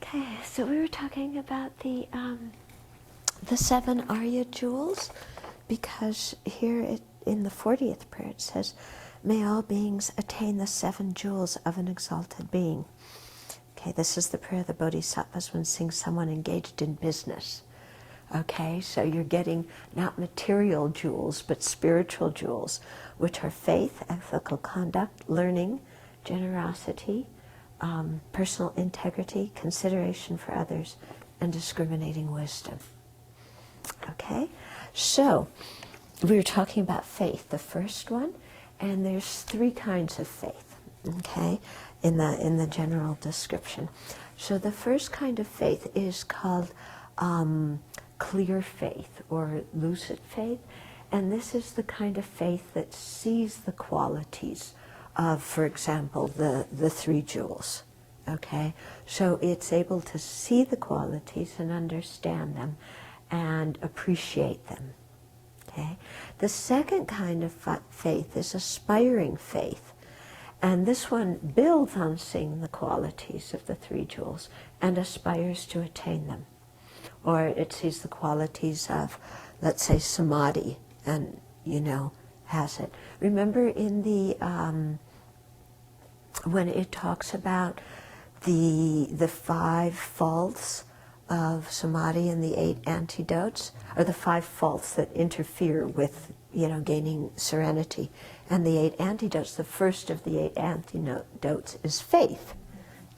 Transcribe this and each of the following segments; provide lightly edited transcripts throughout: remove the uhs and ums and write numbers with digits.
Okay, so we were talking about the 7 Arya jewels, because here in the 40th prayer it says, "May all beings attain the 7 jewels of an exalted being." Okay, this is the prayer of the Bodhisattvas when seeing someone engaged in business. Okay, so you're getting not material jewels, but spiritual jewels, which are faith, ethical conduct, learning, generosity, personal integrity, consideration for others, and discriminating wisdom. Okay, so we were talking about faith, the first one, and there's 3 kinds of faith. Okay, in the general description. So the first kind of faith is called clear faith or lucid faith, and this is the kind of faith that sees the qualities of, for example, the 3 jewels. Okay, so it's able to see the qualities and understand them and appreciate them. Okay, the second kind of faith is aspiring faith, and this one builds on seeing the qualities of the 3 jewels and aspires to attain them. Or it sees the qualities of, let's say, samadhi, and, has it. Remember in the, when it talks about the 5 faults of samadhi and the 8 antidotes, or the 5 faults that interfere with, gaining serenity, and the 8 antidotes, the first of the 8 antidotes is faith.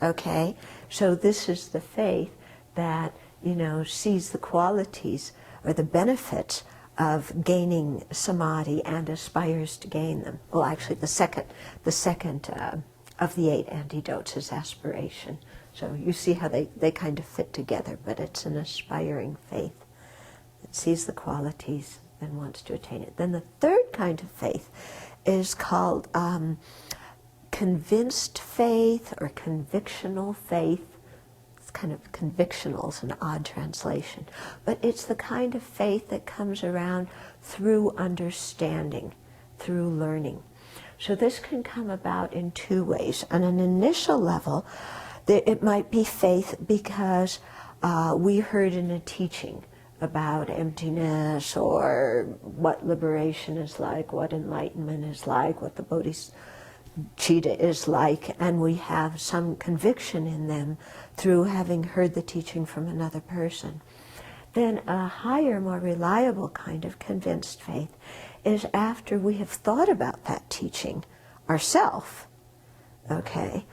Okay? So this is the faith that, sees the qualities or the benefits of gaining samadhi and aspires to gain them. Well, actually, the second of the 8 antidotes is aspiration. So you see how they kind of fit together, but it's an aspiring faith. It sees the qualities and wants to attain it. Then the third kind of faith is called convinced faith or convictional faith. It's kind of convictional is an odd translation, but it's the kind of faith that comes around through understanding, through learning. So this can come about in 2 ways. On an initial level, it might be faith because we heard in a teaching about emptiness, or what liberation is like, what enlightenment is like, what the Bodhicitta is like, and we have some conviction in them through having heard the teaching from another person. Then a higher, more reliable kind of convinced faith is after we have thought about that teaching ourselves, okay?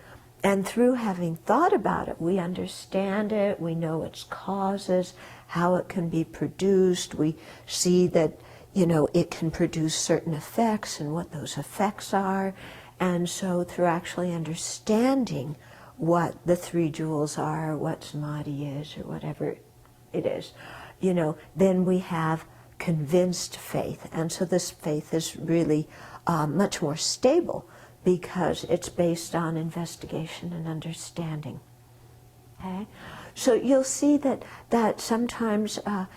And through having thought about it, we understand it, we know its causes, how it can be produced, we see that, it can produce certain effects and what those effects are. And so through actually understanding what the 3 jewels are, what samadhi is, or whatever it is, then we have convinced faith. And so this faith is really much more stable because it's based on investigation and understanding. Okay? So you'll see that sometimes, at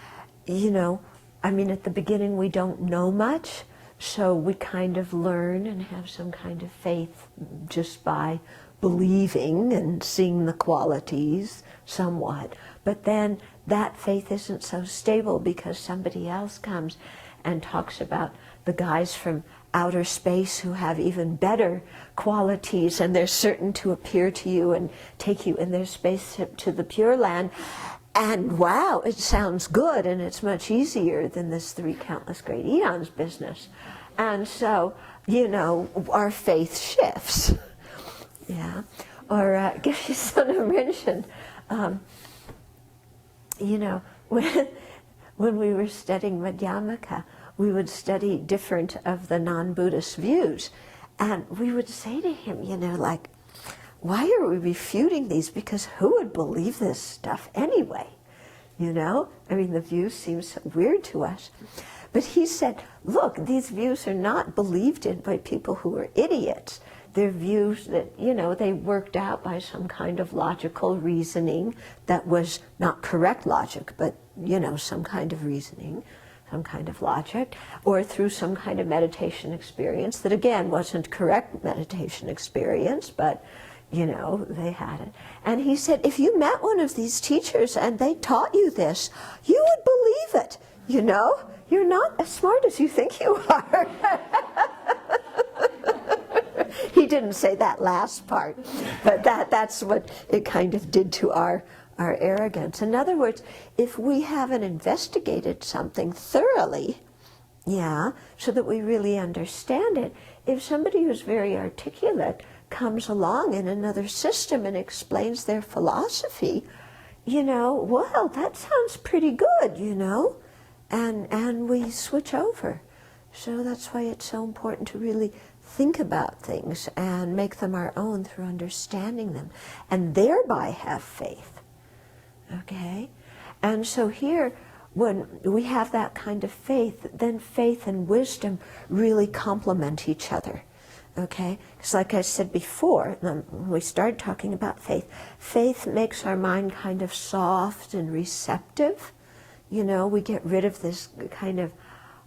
the beginning we don't know much, so we kind of learn and have some kind of faith just by believing and seeing the qualities somewhat. But then that faith isn't so stable because somebody else comes and talks about the guys from outer space who have even better qualities, and they're certain to appear to you and take you in their spaceship to the Pure Land. And wow, it sounds good, and it's much easier than this 3 countless great eons business. And so, our faith shifts. Yeah. Or Geshe-Sona mentioned, when we were studying Madhyamaka, we would study different of the non-Buddhist views. And we would say to him, why are we refuting these? Because who would believe this stuff anyway? The views seem so weird to us. But he said, look, these views are not believed in by people who are idiots. They're views that, they worked out by some kind of logical reasoning that was not correct logic, but, some kind of reasoning, some kind of logic, or through some kind of meditation experience that, again, wasn't correct meditation experience, but, You know, they had it. And he said, if you met one of these teachers and they taught you this, you would believe it. You know, you're not as smart as you think you are. He didn't say that last part, but that's what it kind of did to our arrogance. In other words, if we haven't investigated something thoroughly, yeah, so that we really understand it, if somebody who's very articulate comes along in another system and explains their philosophy, you know, well, that sounds pretty good, you know, and we switch over. So that's why it's so important to really think about things and make them our own through understanding them, and thereby have faith. Okay? And so here, when we have that kind of faith, then faith and wisdom really complement each other. Okay? Because like I said before, when we started talking about faith, faith makes our mind kind of soft and receptive. You know, we get rid of this kind of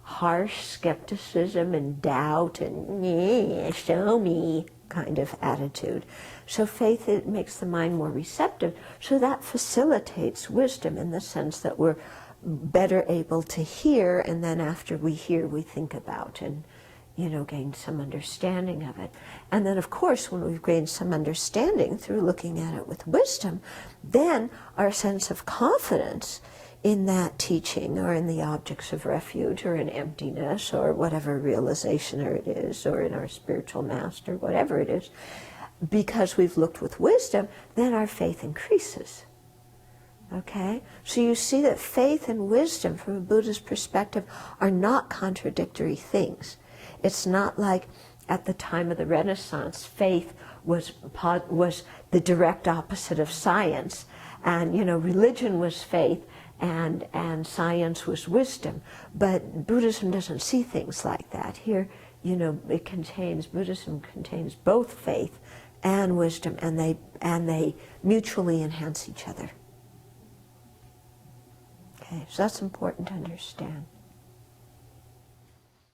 harsh skepticism and doubt and, yeah, show me kind of attitude. So faith, it makes the mind more receptive. So that facilitates wisdom in the sense that we're better able to hear, and then after we hear, we think about and, you know, gain some understanding of it. And then, of course, when we've gained some understanding through looking at it with wisdom, then our sense of confidence in that teaching or in the objects of refuge or in emptiness or whatever realization it is, or in our spiritual master, whatever it is, because we've looked with wisdom, then our faith increases. Okay? So you see that faith and wisdom from a Buddhist perspective are not contradictory things. It's not like at the time of the Renaissance, faith was the direct opposite of science, and, you know, religion was faith, and science was wisdom. But Buddhism doesn't see things like that. Here, you know, Buddhism contains both faith and wisdom, and they mutually enhance each other. Okay, so that's important to understand.